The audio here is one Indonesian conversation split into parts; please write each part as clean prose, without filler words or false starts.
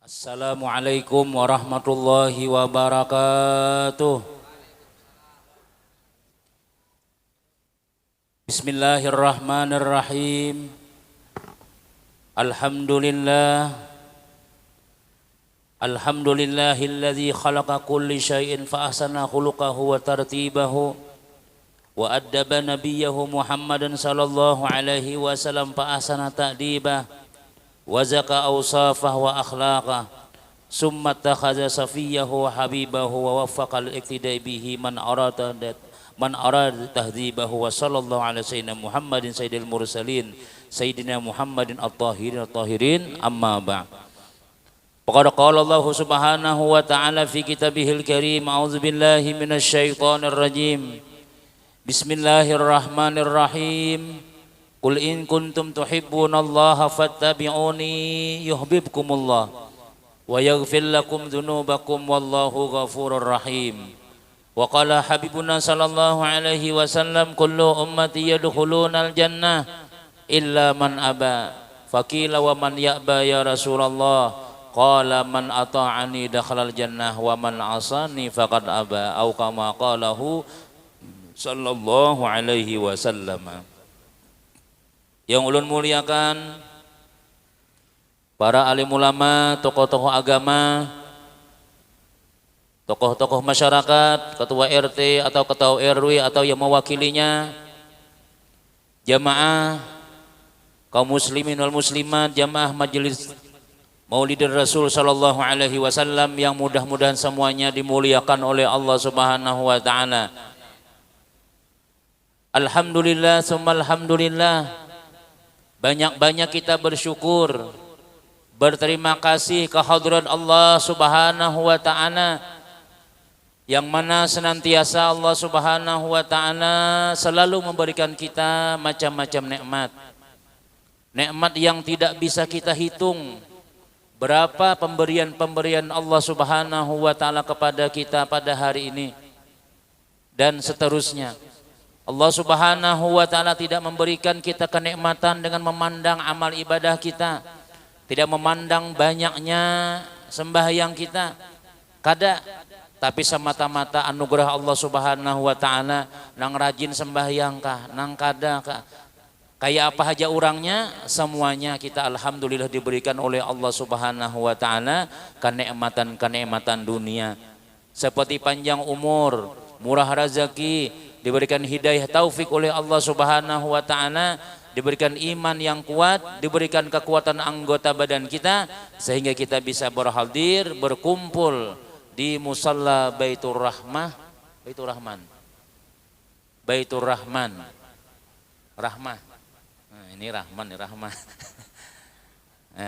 Assalamualaikum warahmatullahi wabarakatuh. Bismillahirrahmanirrahim. Alhamdulillah. Alhamdulillahilladzi khalaqa kulli syai'in fa ahsana khuluqahu wa tartibahu wa addaba nabiyyahu Muhammadan sallallahu alaihi wasallam fa ahsana ta'dibah wa zaka awsafah wa akhlaqah summa takhadha safiyahu wa habibahu wa waffaqa al-iqtida bihi man arada tahdzibahu wa sallallahu ala sayyidina Muhammadin sayyidil mursalin sayyidina Muhammadin at-tahirin amma ba'd. Faqad qala Allah subhanahu wa ta'ala fi kitabihil karim a'udzu billahi minasy syaithanir rajim. Bismillahirrahmanirrahim. Qul in kuntum tuhibbunallaha fattabi'uni yuhibbukumullah wa yaghfir lakum dzunubakum wallahu ghafurur rahim. Wa qala habibuna sallallahu alaihi wasallam kullu ummati yadkhulunal jannah illa man aba. Faqila wa man ya'ba ya Rasulullah? Qala man ata'ani dakhalal jannah wa man asani faqad aba. Au kama qalahu sallallahu alaihi wasallam. Yang ulun muliakan para alim ulama, tokoh-tokoh agama, tokoh-tokoh masyarakat, ketua RT atau ketua RW atau yang mewakilinya, jamaah kaum muslimin wal muslimat, jamaah majelis Maulidur Rasul sallallahu alaihi wasallam yang mudah-mudahan semuanya dimuliakan oleh Allah Subhanahu wa taala. Alhamdulillah summa alhamdulillah. Banyak-banyak kita bersyukur, berterima kasih ke hadirat Allah Subhanahu wa taala yang mana senantiasa Allah Subhanahu wa taala selalu memberikan kita macam-macam nikmat. Nikmat yang tidak bisa kita hitung. Berapa pemberian-pemberian Allah Subhanahu wa taala kepada kita pada hari ini dan seterusnya. Allah Subhanahu wa taala tidak memberikan kita kenikmatan dengan memandang amal ibadah kita, tidak memandang banyaknya sembahyang kita, kada, tapi semata-mata anugerah Allah Subhanahu wa taala nang rajin sembahyang kah, nang kada kah, kayak apa aja orangnya, semuanya kita alhamdulillah diberikan oleh Allah Subhanahu wa taala kenikmatan-kenikmatan dunia seperti panjang umur, murah rezeki, diberikan hidayah taufik oleh Allah Subhanahu wa taala, diberikan iman yang kuat, diberikan kekuatan anggota badan kita sehingga kita bisa berhadir, berkumpul di musalla Baitur Rahmah, Baitur Rahman. Baitur Rahman. Rahmah. Nah, ini Rahman, ini Rahmah.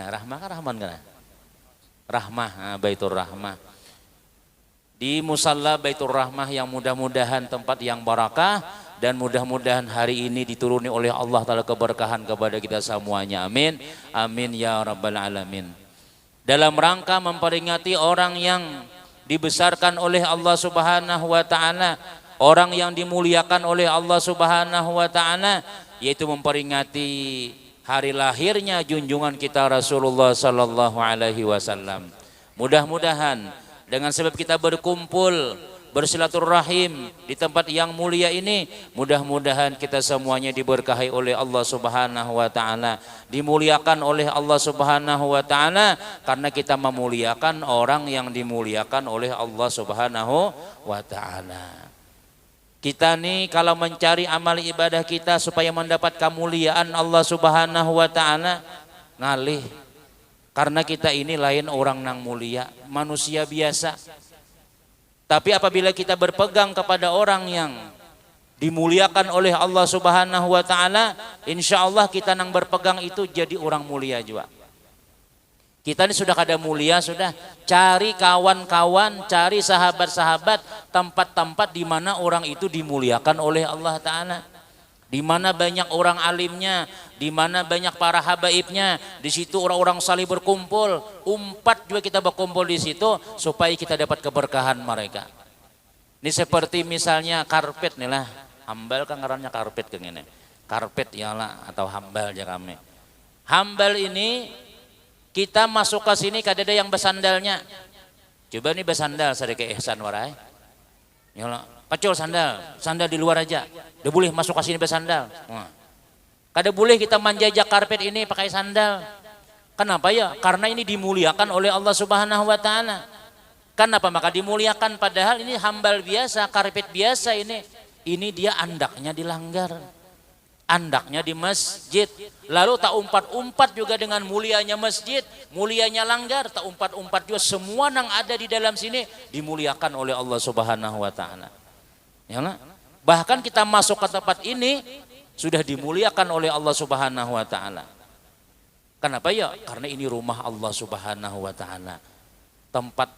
Rahmah kan Rahman kan? Rahmah, Baitur Rahmah. Di musalla Baitur Rahmah yang mudah-mudahan tempat yang barakah dan mudah-mudahan hari ini dituruni oleh Allah Ta'ala keberkahan kepada kita semuanya. Amin. Amin ya rabbal alamin. Dalam rangka memperingati orang yang dibesarkan oleh Allah Subhanahu wa taala, orang yang dimuliakan oleh Allah Subhanahu wa taala, yaitu memperingati hari lahirnya junjungan kita Rasulullah sallallahu alaihi wasallam. Mudah-mudahan dengan sebab kita berkumpul bersilaturahim di tempat yang mulia ini, mudah-mudahan kita semuanya diberkahi oleh Allah Subhanahu wa taala, dimuliakan oleh Allah Subhanahu wa taala karena kita memuliakan orang yang dimuliakan oleh Allah Subhanahu wa taala. Kita nih kalau mencari amal ibadah kita supaya mendapat kemuliaan Allah Subhanahu wa taala, ngalih. Karena kita ini lain orang nang mulia, manusia biasa. Tapi apabila kita berpegang kepada orang yang dimuliakan oleh Allah Subhanahu wa taala, insyaallah kita nang berpegang itu jadi orang mulia juga. Kita ini sudah kada mulia, sudah cari kawan-kawan, cari sahabat-sahabat, tempat-tempat di mana orang itu dimuliakan oleh Allah taala. Di mana banyak orang alimnya, di mana banyak para habaibnya, di situ orang-orang salih berkumpul, umpat juga kita berkumpul di situ supaya kita dapat keberkahan mereka. Ini seperti misalnya karpet nih lah, hambal kan ngarannya karpet kayak gini. Karpet ialah atau hambal aja kami. Hambal ini Kita masuk ke sini kadada yang bersandalnya. Coba nih bersandal sadeke ihsan warai. Ya Allah, pacul sandal di luar aja. Udah boleh masuk ke sini bersandal. Kada boleh kita menjajak karpet ini pakai sandal. Kenapa ya? Karena ini dimuliakan oleh Allah Subhanahu wa taala. Kenapa maka dimuliakan padahal ini hambal biasa, karpet biasa ini. Ini dia andaknya dilanggar. Andaknya di masjid. Lalu tak umpat-umpat juga dengan mulianya masjid, mulianya langgar, tak umpat-umpat juga semua yang ada di dalam sini dimuliakan oleh Allah Subhanahu wa taala. Ya, bahkan kita masuk ke tempat ini sudah dimuliakan oleh Allah Subhanahu wa taala. Kenapa ya? Karena ini rumah Allah Subhanahu wa taala. Tempat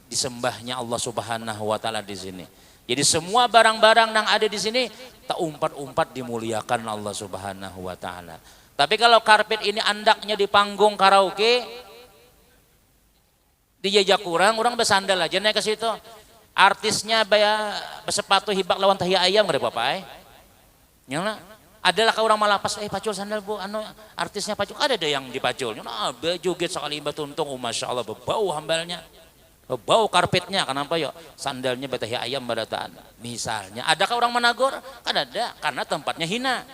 disembahnya Allah Subhanahu wa taala di sini. Jadi semua barang-barang yang ada di sini tak umpat-umpat dimuliakan Allah Subhanahu wa taala. Tapi kalau karpet ini andaknya di panggung karaoke dijajak orang bersandal aja naik ke situ. Artisnya bersepatu hibak lawan tahi ayam enggak apa-apa Nyala. Adalah kau orang malapas, pacul sandal bu, artisnya pacul, ada yang dipacul. Nah, joget sekali tuntung, masya Allah, bau hambalnya, bau karpetnya, kenapa ya? Sandalnya batahi ayam badataan. Misalnya, adakah orang menagur? Kan ada, karena tempatnya hina.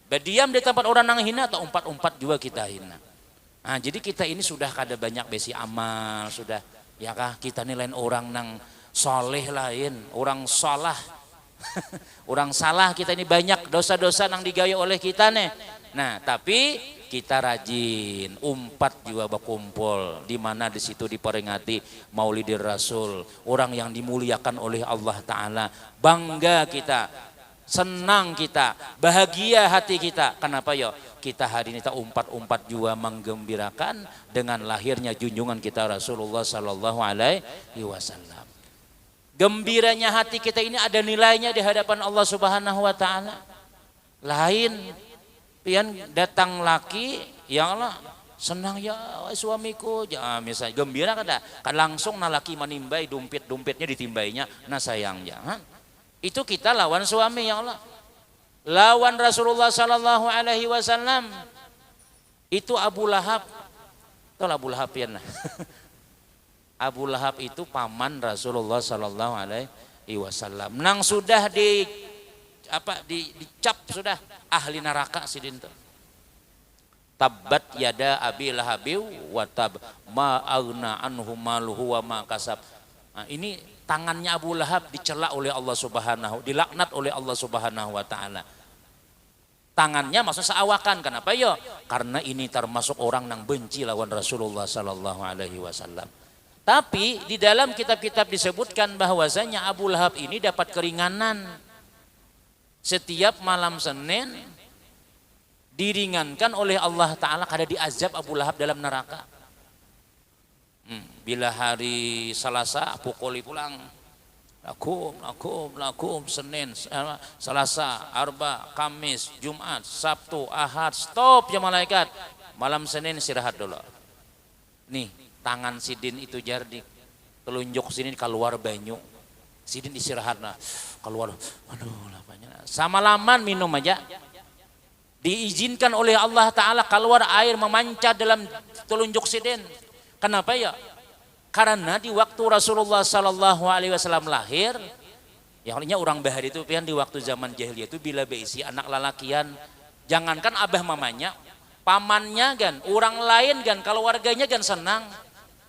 Berdiam di tempat orang yang hina, atau umpat-umpat juga kita hina. Nah, jadi kita ini sudah kada banyak besi amal, sudah, ya kah? Kita nilai orang yang soleh lain, orang salah. Orang salah kita ini banyak dosa-dosa yang digaya oleh kita nih. Nah, tapi kita rajin umpat juga berkumpul di mana di situ diperingati Maulidir Rasul, orang yang dimuliakan oleh Allah taala. Bangga kita, senang kita, bahagia hati kita. Kenapa ya? Kita hari ini tak umpat-umpat juga menggembirakan dengan lahirnya junjungan kita Rasulullah sallallahu alaihi wasallam. Gembiranya hati kita ini ada nilainya di hadapan Allah Subhanahu wa taala. Lain pian datang laki, ya Allah, senang ya suamiku, ya misalnya gembira kada, kan langsung laki menimbai dompetnya ditimbainya, nah sayang jangan. Itu kita lawan suami ya Allah. Lawan Rasulullah sallallahu alaihi wasallam. Itu Abu Lahab. Tahu Abu Lahab pian lah. Abu Lahab itu paman Rasulullah sallallahu alaihi wasallam. Nang sudah dicap sudah ahli neraka sidin tuh. Tabbat yada Abi Lahabi wa tab ma aghna anhu maluhu wa ma kasab. Nah, ini tangannya Abu Lahab dicela oleh Allah Subhanahu, dilaknat oleh Allah Subhanahu wa taala. Tangannya maksud seawakan, kenapa ya? Karena ini termasuk orang yang benci lawan Rasulullah sallallahu alaihi wasallam. Tapi di dalam kitab-kitab disebutkan bahwasanya Abu Lahab ini dapat keringanan. Setiap malam Senin diringankan oleh Allah Ta'ala kada diazab Abu Lahab dalam neraka. Bila hari Selasa pukuli pulang. Lakum, Senin, Selasa, Arba, Kamis, Jumat, Sabtu, Ahad, stop ya malaikat. Malam Senin istirahat dulu. Nih. Tangan sidin itu jardik telunjuk sini keluar banyu, sidin istirahat nah keluar, aduh lapanya sama laman minum aja diizinkan oleh Allah Ta'ala keluar air memancar dalam telunjuk sidin. Kenapa ya? Karena di waktu Rasulullah sallallahu alaihi wasallam lahir, yang lainnya orang bahar itu pian di waktu zaman jahiliyah itu bila beisi anak lalakian, jangankan abah mamanya, pamannya kan, orang lain kan, keluarganya kan senang.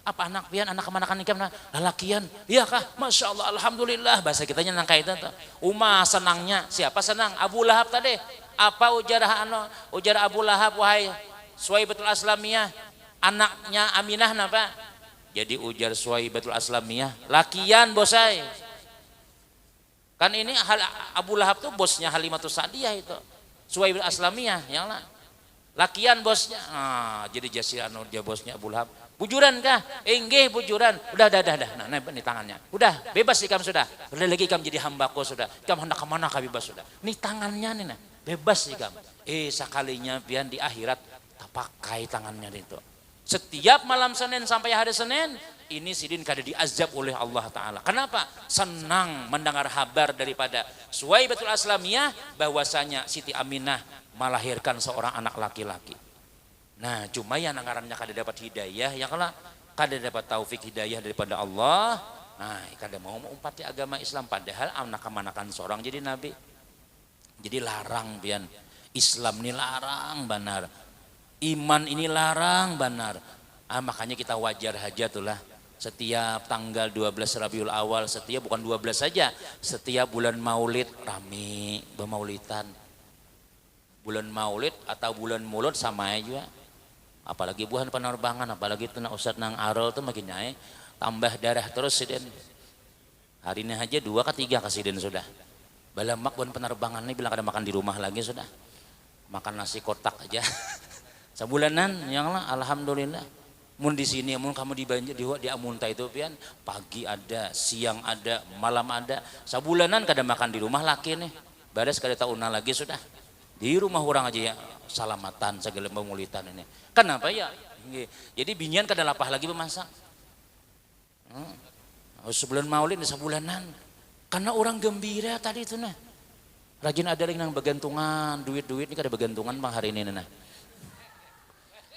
Apa anak pian, anak kemanakan nikah, lalakian, iya kah, masya Allah, alhamdulillah, bahasa kitanya nang kaitan tuh. Senangnya, siapa senang? Abu Lahab tadi. Apa ujar Abu Lahab, wahai Suwaibatul Aslamiyah, anaknya Aminah napa? Jadi ujar Suwaibatul Aslamiyah, lakian bosai. Kan ini Abu Lahab tuh bosnya Halimatus Sa'diyah itu, Suwaibatul Aslamiyah, yang lah. Lakian bosnya, jadi jasir dia bosnya Abu Lahab. Bujuran kah? Enggih bujuran. Udah. Nah, ini tangannya. Udah, bebas ikam sudah. Udah lagi ikam jadi hambaku sudah. Ikam hendak kemana kah bebas sudah. Ini tangannya nih nah, bebas ikam. Sekalinya pian di akhirat tak pakai tangannya itu. Setiap malam Senin sampai hari Senin, ini sidin kada diazab oleh Allah Ta'ala. Kenapa? Senang mendengar kabar daripada Suwaibatul Aslamiyah bahwasanya Siti Aminah melahirkan seorang anak laki-laki. Nah cuma yang ngarannya kada dapat hidayah ya kalau kada dapat taufik hidayah daripada Allah. Nah kada mau umpati agama Islam padahal anak-anakan seorang jadi nabi. Jadi larang pian. Islam ini larang benar. Iman ini larang benar. Makanya kita wajar aja tuh lah. Setiap tanggal 12 Rabiul Awal, setiap bukan 12 saja, setiap bulan Maulid rame bermaulidan. Bulan Maulid atau bulan Mulut sama aja. Apalagi bulan penerbangan, apalagi tuh Ustadz nang Arul tuh makin naik, tambah darah terus siden. Hari ini aja 2 ke 3 kasiden sudah. Balamak bulan penerbangan ini bilang ada makan di rumah lagi sudah. Makan nasi kotak aja. Sebulanan yang lah alhamdulillah. Mun di sini, mun kamu di Amunta itu pian pagi ada, siang ada, malam ada. Sabulanan kada makan di rumah laki nih. Bares kada tauna lagi sudah. Di rumah orang aja ya salamatan segala pemulitan ini. Kenapa ya? Jadi binian kada lapah lagi memasak. Sebulan Maulid sabulanan. Karena orang gembira tadi itu nah. Rajin ada lagi nang begantungan, duit-duit ini kada begantungan bang hari ini nah.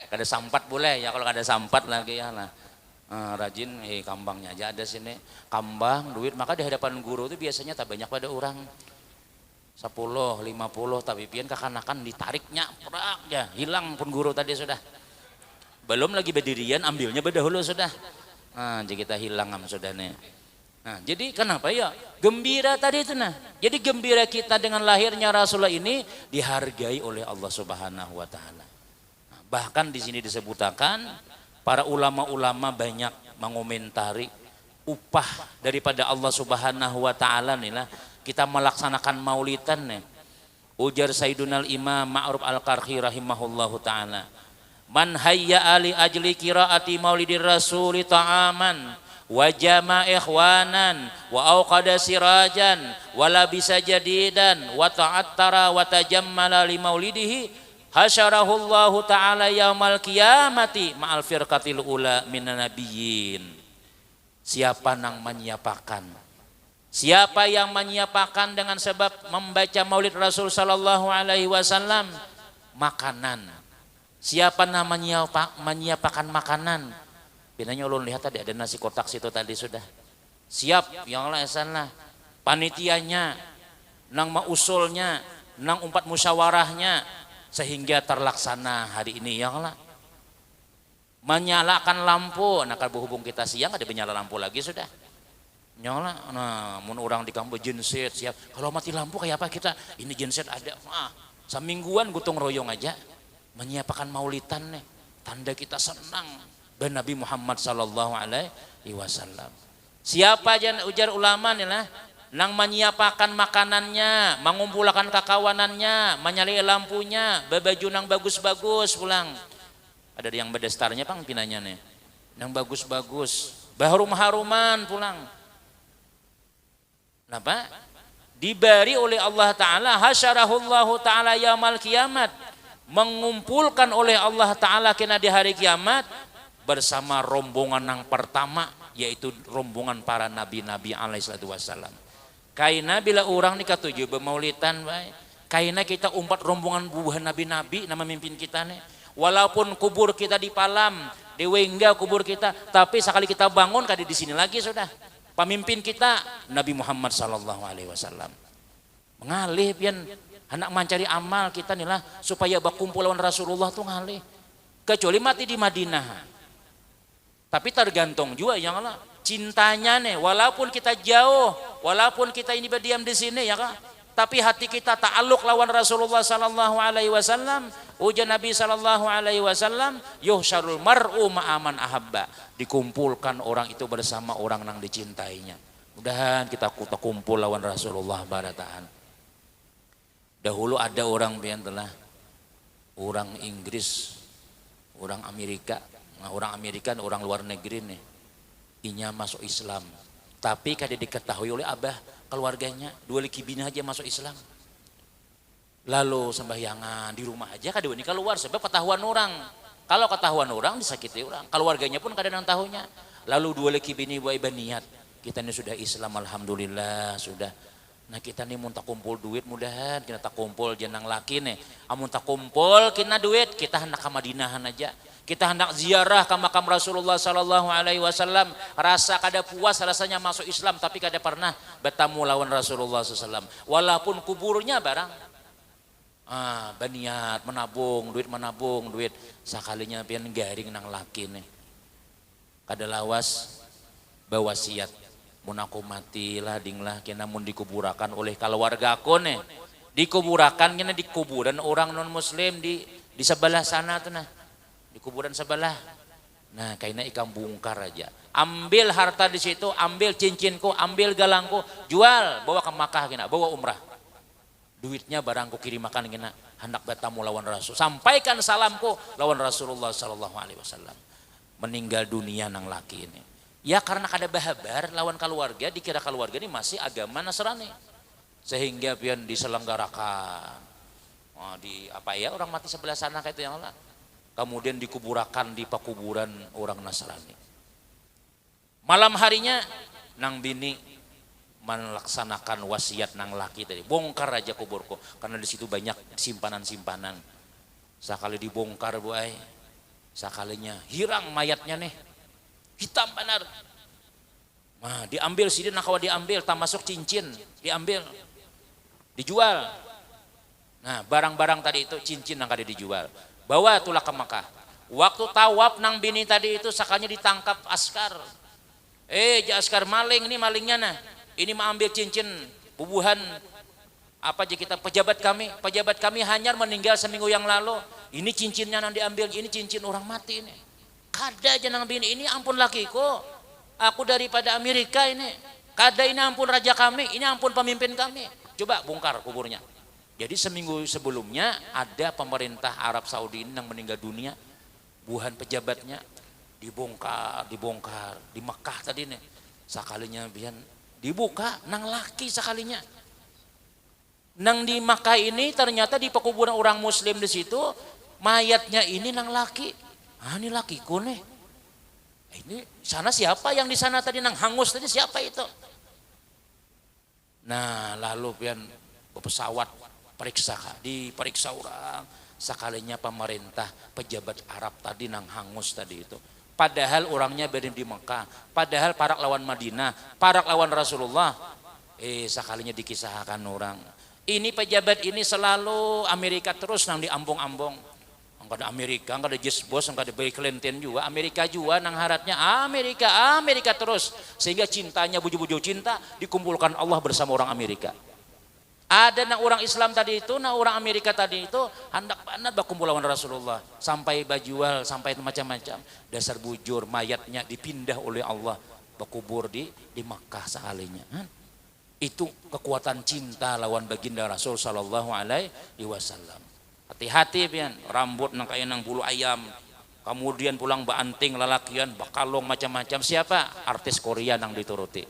Kada sampat boleh ya kalau kada sampat lagi ya lah. Rajin kambangnya aja ada sini. Kambang, duit maka di hadapan guru itu biasanya tak banyak pada orang. 10, 50 tapi pian kekanakan ditariknya perak ya hilang pun guru tadi sudah. Belum lagi berdirian ambilnya berdahulu sudah. Jadi kita hilang sudah nih. Nah, jadi kenapa ya? Gembira tadi itu nah. Jadi gembira kita dengan lahirnya Rasulullah ini dihargai oleh Allah Subhanahu wa taala. Nah, bahkan di sini disebutkan para ulama-ulama banyak mengomentari upah daripada Allah Subhanahu wa taala nih lah kita melaksanakan maulidan nih. Ujar Sayyidunal Imam Ma'ruf Al-Qarhi rahimahullahu taala. Man hayya ali ajli qiraati maulidir rasuli ta'aman wa jama ikhwanan wa auqada sirajan wa labisa jadidan wa ta'attara wa tajammala li maulidihi hasyarahullahu ta'ala yaumal qiyamati ma'al firqatil ula minan nabiyyin. Siapa nang menyiapakan, siapa yang menyiapakan dengan sebab membaca maulid Rasul sallallahu alaihi wasallam makanan, siapa namanya menyiapakan makanan. Binanya ulun lihat tadi ada nasi kotak situ tadi sudah siap yang lain sana panitianya nang mausulnya nang umpat musyawarahnya sehingga terlaksana hari ini yang lah menyalakan lampu. Nah kalau berhubung kita siang ada menyala lampu lagi sudah nyala. Nah mun orang di kampung genset siap kalau mati lampu kayak apa kita ini genset ada semingguan gotong royong aja menyiapkan maulidan nih tanda kita senang ben Nabi Muhammad sallallahu alaihi wasallam. Siapa aja ujar ulama nih lah nang menyiapkan makanannya, mengumpulkan kakawanannya, menyalakan lampunya, bebaju nang bagus-bagus pulang. Ada yang berdastarnya pang pinanya nih. Nang bagus-bagus, baharum-haruman pulang. Kenapa? Diberi oleh Allah Ta'ala hasyarahullahu Ta'ala yaumal kiamat. Mengumpulkan oleh Allah Ta'ala kena di hari kiamat bersama rombongan yang pertama yaitu rombongan para nabi-nabi alaihi salatu wassalam. Kaina bila orang ni katuju bermaulidan baik. Kaina kita umpat rombongan buah nabi-nabi nama mimpin kita nih. Walaupun kubur kita di Palam, di Wengga kubur kita, tapi sekali kita bangun kadi di sini lagi sudah. Pemimpin kita Nabi Muhammad sallallahu alaihi wasallam. Mengalih pian hendak mencari amal kita nih lah supaya berkumpul lawan Rasulullah tuh ngalih. Kecuali mati di Madinah. Tapi tergantung juga yang lah cintanya nih, walaupun kita jauh, walaupun kita ini berdiam di sini ya kan, tapi hati kita ta'alluq lawan Rasulullah sallallahu alaihi wasallam. Ujar Nabi sallallahu alaihi wasallam, yuhsyarul mar'u ma'aman ahabba. Dikumpulkan orang itu bersama orang yang dicintainya. Mudahan kita kumpul lawan Rasulullah barataan. Dahulu ada orang pian telah orang Inggris, orang Amerika. Nah, orang Amerika, orang luar negeri nih, inya masuk Islam. Tapi kada diketahui oleh abah keluarganya, 2 laki bini aja masuk Islam. Lalu sembahyangan di rumah aja kada wani keluar sebab ketahuan orang. Kalau ketahuan orang disakiti orang, keluarganya pun kada nang tahunya. Lalu 2 laki bini buai baniat, kita ini sudah Islam alhamdulillah sudah. Nah kita nih mun tak kumpul duit mudahan kita tak kumpul jenang laki nih. Amun tak kumpul kena duit kita hendak ke Madinahan aja. Kita hendak ziarah ke makam Rasulullah sallallahu alaihi wasallam. Rasa kada puas rasanya masuk Islam tapi kada pernah bertemu lawan Rasulullah sallallahu alaihi wasallam. Walaupun kuburnya barang. Baniat menabung duit sakalinya pian garing nang laki nih. Kada lawas bawasiat mun aku mati lah dinglah kena mun dikuburakan oleh keluarga aku nih. Dikuburakan kena di kuburan orang non muslim di sebelah sana tuh nah. Di kuburan sebelah. Nah, kayaknya ikan bongkar aja. Ambil harta di situ, ambil cincinku, ambil galangku, jual, bawa ke Makkah kena, bawa umrah. Duitnya barangku kirimakan kena, hendak bertamu lawan Rasul. Sampaikan salamku lawan Rasulullah sallallahu alaihi wasallam. Meninggal dunia nang laki ini. Ya karena kada bahabar lawan keluarga, dikira keluarga ini masih agama Nasrani. Sehingga pian diselenggarakan. Di apa ya orang mati sebelah sana kayak itu yang lah. Kemudian dikuburakan di pakuburan orang Nasrani. Malam harinya nang bini melaksanakan wasiat nang laki tadi. Bongkar aja kuburku karena di situ banyak simpanan-simpanan. Sekali dibongkar buai, sekalinya hirang mayatnya nih. Hitam benar. Nah, diambil sini nakawa diambil, tak masuk cincin, diambil. Dijual. Nah, barang-barang tadi itu cincin yang kada dijual. Bawa tulah ke Makkah. Waktu tawaf nang bini tadi itu sakanya ditangkap askar. Askar maling, ini malingnya nah. Ini mau ambil cincin bubuhan apa aja kita pejabat kami hanya meninggal seminggu yang lalu. Ini cincinnya nang diambil, ini cincin orang mati ini. Kada aja nang bini ini ampun lakiku. Aku daripada Amerika ini. Kada ini ampun raja kami, ini ampun pemimpin kami. Coba bongkar kuburnya. Jadi seminggu sebelumnya ada pemerintah Arab Saudi ini yang meninggal dunia, buhan pejabatnya dibongkar di Mekah tadi nih. Sakalinya biar dibuka nang laki sakalinya. Nang di Mekah ini ternyata di pekuburan orang muslim di situ mayatnya ini nang laki. Ini lakiku nih. Ini sana siapa yang di sana tadi nang hangus tadi siapa itu? Nah, lalu pian pesawat diperiksa orang sekalinya pemerintah pejabat Arab tadi nang hangus tadi itu. Padahal orangnya berada di Mekah, padahal parak lawan Madinah, parak lawan Rasulullah. Sekalinya dikisahkan orang. Ini pejabat ini selalu Amerika terus nang diambung-ambung. Angka ada Amerika, angka ada Jess Bos, angka ada Bill Clinton juga, Amerika juga nang harapnya Amerika terus. Sehingga cintanya buju-buju cinta dikumpulkan Allah bersama orang Amerika. Ada nang orang Islam tadi itu, nang orang Amerika tadi itu hendak banget berkumpul lawan Rasulullah sampai bajual, sampai macam-macam. Dasar bujur mayatnya dipindah oleh Allah berkubur di Makkah sekalinya. Itu kekuatan cinta lawan baginda Rasul sallallahu alaihi wasallam. Hati-hati pian, rambut nang kaya nang bulu ayam. Kemudian pulang baanting lalakian, bakalong macam-macam. Siapa? Artis Korea nang dituruti.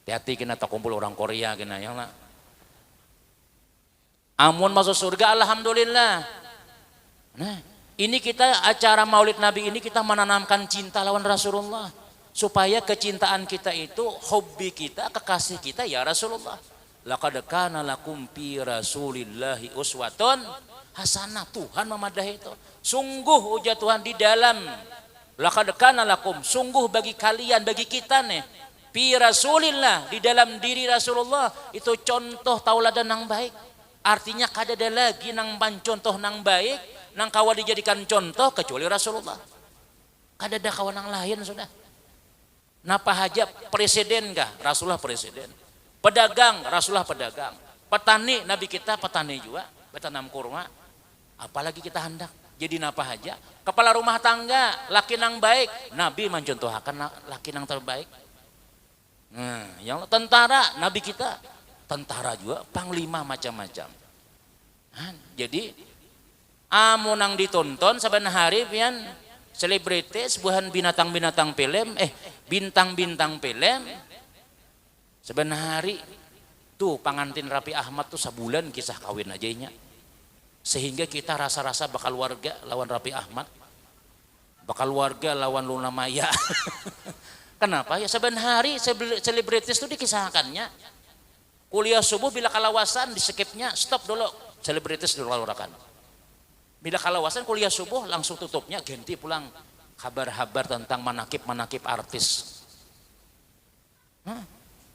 Hati-hati kena tak kumpul orang Korea kena yang lah. Amun masuk surga alhamdulillah. Nah, ini kita acara Maulid Nabi ini kita menanamkan cinta lawan Rasulullah supaya kecintaan kita itu hobi kita, kekasih kita ya Rasulullah. Laqad kana lakum fi Rasulillahi uswatun hasanah. Tuhan memadahi itu. Sungguh ujar Tuhan di dalam laqad kana lakum, sungguh bagi kalian, bagi kita nih fi Rasulillah, di dalam diri Rasulullah itu contoh tauladan yang baik. Artinya kada ada lagi nang contoh nang baik, nang kawa dijadikan contoh kecuali Rasulullah. Kada ada kawan nang lain sudah. Napa haja presiden kah? Rasulullah presiden. Pedagang, Rasulullah pedagang. Petani, Nabi kita petani juga, bertanam kurma. Apalagi kita hendak jadi napa haja. Kepala rumah tangga, laki nang baik, Nabi mencontohkan laki nang terbaik. Nah, yang tentara, Nabi kita tentara juga, panglima macam-macam. Jadi amun nang ditonton saban hari pian selebritis buhan binatang-binatang film, bintang-bintang film saban hari tuh pengantin Rapi Ahmad tuh sebulan kisah kawin ajanya. Sehingga kita rasa-rasa bakal warga lawan Rapi Ahmad, bakal warga lawan Luna Maya. Kenapa ya saban hari selebritis tuh dikisahkannya. Kuliah subuh bila kalawasan di skipnya, stop dulu, selebritis dulu laluran. Bila kalawasan kuliah subuh langsung tutupnya, ganti pulang kabar-kabar tentang manakib artis.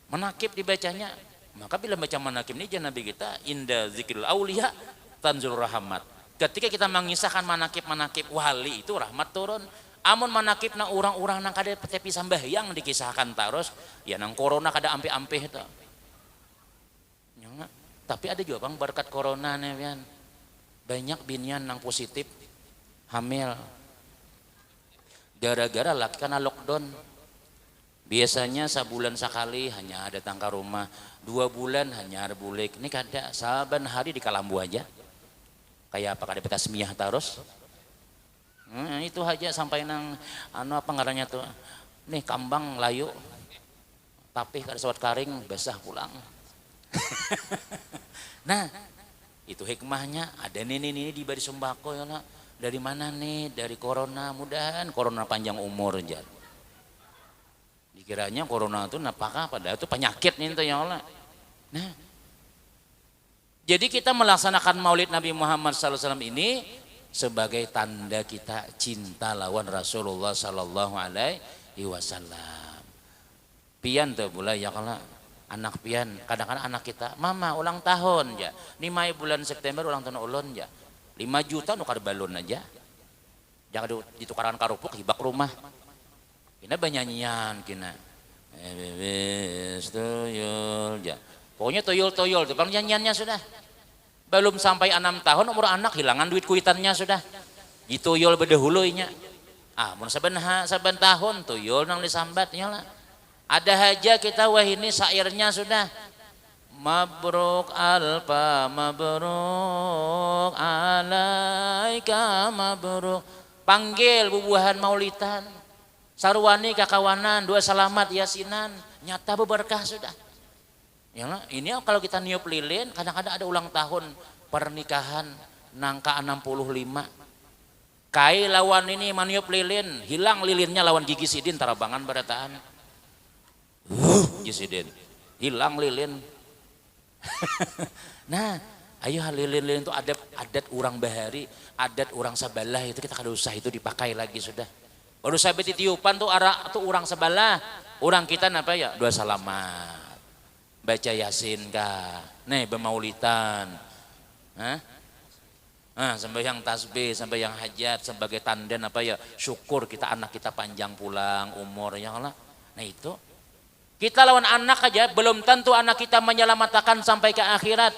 Manakib dibacanya. Maka bila baca manakib ini jangan Nabi kita inda zikril auliya tanzul rahmat. Ketika kita mengisahkan manakib wali itu rahmat turun. Amun manakib na orang-orang nang kada tepi sambahyang dikisahkan terus, ya nang corona kada ampe-ampe itu. Ya, tapi ada juga bang berkat corona nih kan. Banyak binian nang positif hamil. Gara-gara laki karena lockdown. Biasanya sebulan sekali hanya ada tangga rumah, 2 bulan hanya ada bulik. Ini kada saban hari di Kalambu aja. Kayak apa kada betas miyah terus. Itu aja sampai nang apa ngarannya tuh. Nih kambang layu. Tapi kada sawat karing basah pulang. Nah, itu hikmahnya ada ini di bari sembako ya nak. Dari mana nih? Dari corona. Mudahan corona panjang umur aja. Dikiranya corona itu napakah padahal itu penyakit nih ya Allah. Nah, jadi kita melaksanakan Maulid Nabi Muhammad SAW ini sebagai tanda kita cinta lawan Rasulullah Sallallahu Alaihi Wasallam. Pian tuh boleh ya kalau anak pian, kadang-kadang anak kita, mama ulang tahun ya, 5 bulan September ulang tahun ulun ya, 5 juta nukar balon aja, jangan ditukarkan karupuk hibak rumah. Kina banyanyian kina, tuyul ya, pokoknya tuyul tuh bang nyanyiannya sudah. Belum sampai 6 tahun umur anak hilangan duit kuitannya sudah. Dituyul bedahulunya. Mun saben tahun tuyul nang disambatnya lah. Ada aja kita wah ini syairnya sudah. Mabruk alfa mabruk alaika mabruk. Panggil bubuhan maulitan. Sarwani kakawanan, 2 salamat yasinan, nyata berkah sudah. Ya, ini kalau kita niup lilin, kadang-kadang ada ulang tahun pernikahan nangka 65. Kai lawan ini maniup lilin, hilang lilinnya lawan gigi sidin tarabangan barataan. Gigi sidin, hilang lilin. Nah, ayo lilin-lilin itu adat orang bahari, adat orang sabalah itu kita kada usah itu dipakai lagi sudah. Baru sampai titiupan tuh arah tuh orang sebelah, orang kita apa ya 2 salamat. Baca yasin kah, nih bermaulitan, sembahyang tasbih, sembahyang hajat sebagai tanda apa ya syukur kita anak kita panjang pulang umur ya Allah. Nah itu kita lawan anak aja belum tentu anak kita menyelamatkan sampai ke akhirat.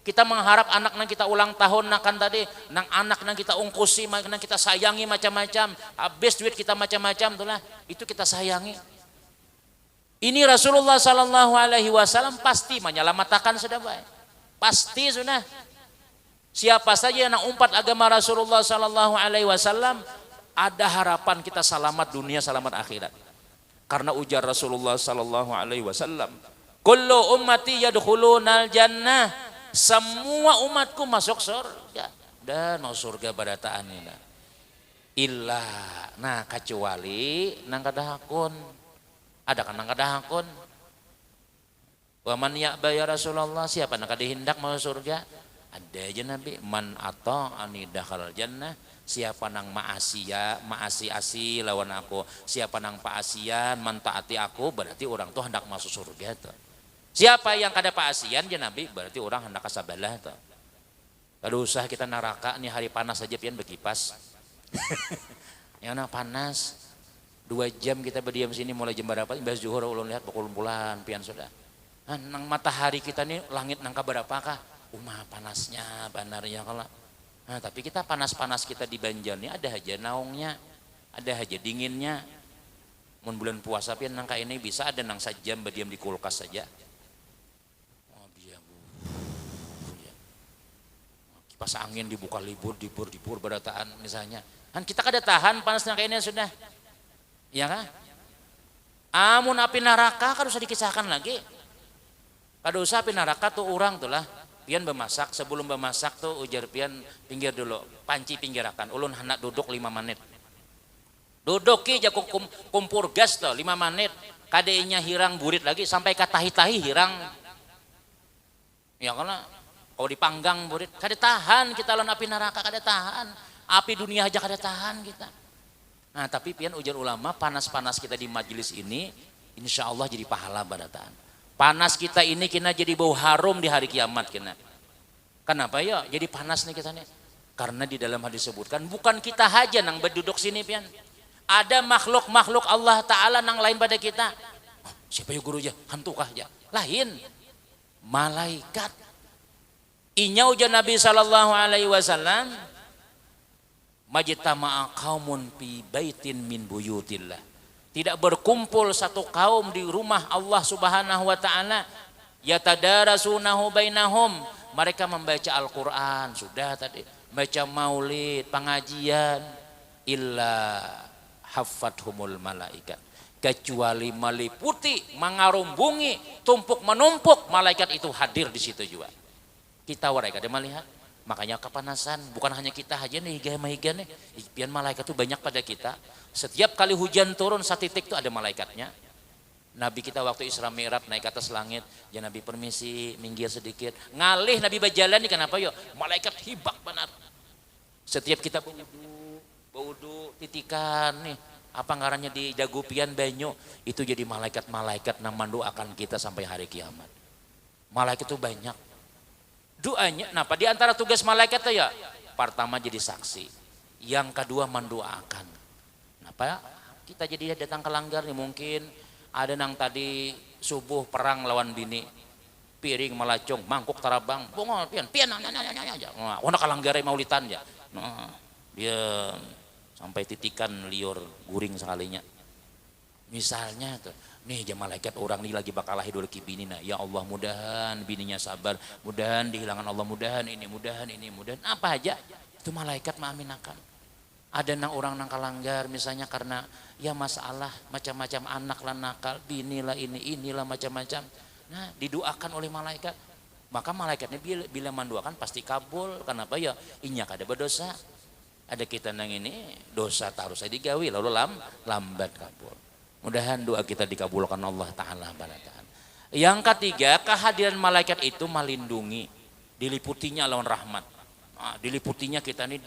Kita mengharap anak nang kita ulang tahun nakan tadi, nang anak nang kita ungkusi, nang kita sayangi macam-macam, habis duit kita macam-macam itulah itu kita sayangi. Ini Rasulullah Sallallahu Alaihi Wasallam pasti menyelamatkan sudah baik, pasti sudah. Siapa saja yang umpat agama Rasulullah Sallallahu Alaihi Wasallam ada harapan kita selamat dunia, selamat akhirat. Karena ujar Rasulullah Sallallahu Alaihi Wasallam, kullu ummati yadkhulunal jannah, semua umatku masuk surga dan mau surga barataan ini. Illa, nah kecuali nang kadahakun. Ada kan nang kadahakun. Wa man ya'ba ya Rasulullah, siapa nang kadihindak mau surga? Ada aja Nabi, man ata'ani dakhalal jannah, siapa nang maasi lawan aku, siapa nang paasian man taati aku, berarti orang tuh hendak masuk surga tuh. Siapa yang kada paasian ya Nabi, berarti orang hendak kasabalah tuh. Kada usah kita neraka nih hari panas aja pian berkipas. Yang nak panas 2 jam kita berdiam sini mulai jam berapa? Imbas zuhur ulun lihat pukul-pukulan pian sudah. Nang matahari kita nih langit nang kabarapakah? Panasnya banarnya kalau. Tapi kita panas-panas kita di Banjar nih ada aja naungnya, ada aja dinginnya. Mun bulan puasa pian nang ini bisa ada nang sajam berdiam di kulkas saja. Kipas angin dibuka libur berataan misalnya. Kan kita kada tahan panas nang ini sudah. Ya kan? Amun api neraka kan usah dikisahkan lagi. Kada usah api neraka tuh orang tuh lah. Pian bemasak, sebelum bemasak tuh ujar pian pinggir dulu, panci pinggirakan. Ulun hendak duduk 5 menit. Duduk ki jago kumpur gas tuh 5 menit. Kadenya hirang burit lagi sampai ke tahi-tahi hirang. Ya karena kalau dipanggang murid kada tahan kita lawan api neraka, kada tahan. Api dunia aja kada tahan kita. Nah tapi pian ujar ulama, panas-panas kita di majelis ini insya Allah jadi pahala barataan. Panas kita ini kena jadi bau harum di hari kiamat kena. Kenapa ya? Jadi panas nih kita nih. Karena di dalam hadis disebutkan bukan kita aja nang berduduk sini pian. Ada makhluk-makhluk Allah Ta'ala nang lain pada kita. Oh, siapa ya guru aja? Hantu kah aja? Lain. Malaikat. Inya ujar Nabi SAW. Majtama'a qaumun fi baitin min buyutillah. Tidak berkumpul satu kaum di rumah Allah Subhanahu wa taala, yatadarasunahu bainahum, mereka membaca Al-Qur'an, sudah tadi, baca maulid, pengajian, illa haffathumul malaikat, kecuali meliputi, mengarumbungi, tumpuk menumpuk malaikat itu hadir di situ juga. Kita warai kada melihat. Makanya kepanasan, bukan hanya kita aja nih higa-higa nih, pian malaikat itu banyak pada kita. Setiap kali hujan turun satu titik itu ada malaikatnya. Nabi kita waktu Isra Mi'raj naik ke atas langit, ya Nabi permisi minggir sedikit. Ngalih Nabi berjalan nih kenapa yuk? Malaikat hibak benar. Setiap kita baudu titikan nih, apa ngarannya di jagupian banyu, itu jadi malaikat-malaikat yang mendoakan kita sampai hari kiamat. Malaikat itu banyak. Doanya, nah di antara tugas malaikat itu ya, pertama jadi saksi, yang kedua mendoakan. Kenapa? Kita jadi datang ke langgar nih, mungkin ada nang tadi subuh perang lawan bini, piring melacung, mangkuk tarabang, bongol pian aja, wana kalanggar maulitan ya, dia sampai titikan liur guring sekalinya. Misalnya tuh, nih jam malaikat orang nih lagi bakal lahir ki bini, nah ya Allah mudahan bininya sabar, mudahan dihilangkan Allah, mudahan ini, mudahan apa aja itu malaikat mengaminakan. Ada nang orang nang kalanggar misalnya karena ya masalah macam-macam anak lah nakal, bini lah inilah macam-macam, nah didoakan oleh malaikat, maka malaikatnya bila mendoakan pasti kabul. Kenapa ya? Inya kada berdosa, ada kita nang ini dosa taruh saya digawi lalu lambat kabul. Mudahan doa kita dikabulkan Allah Ta'ala. Yang ketiga, kehadiran malaikat itu melindungi, diliputinya lawan rahmat. Nah, diliputinya kita ini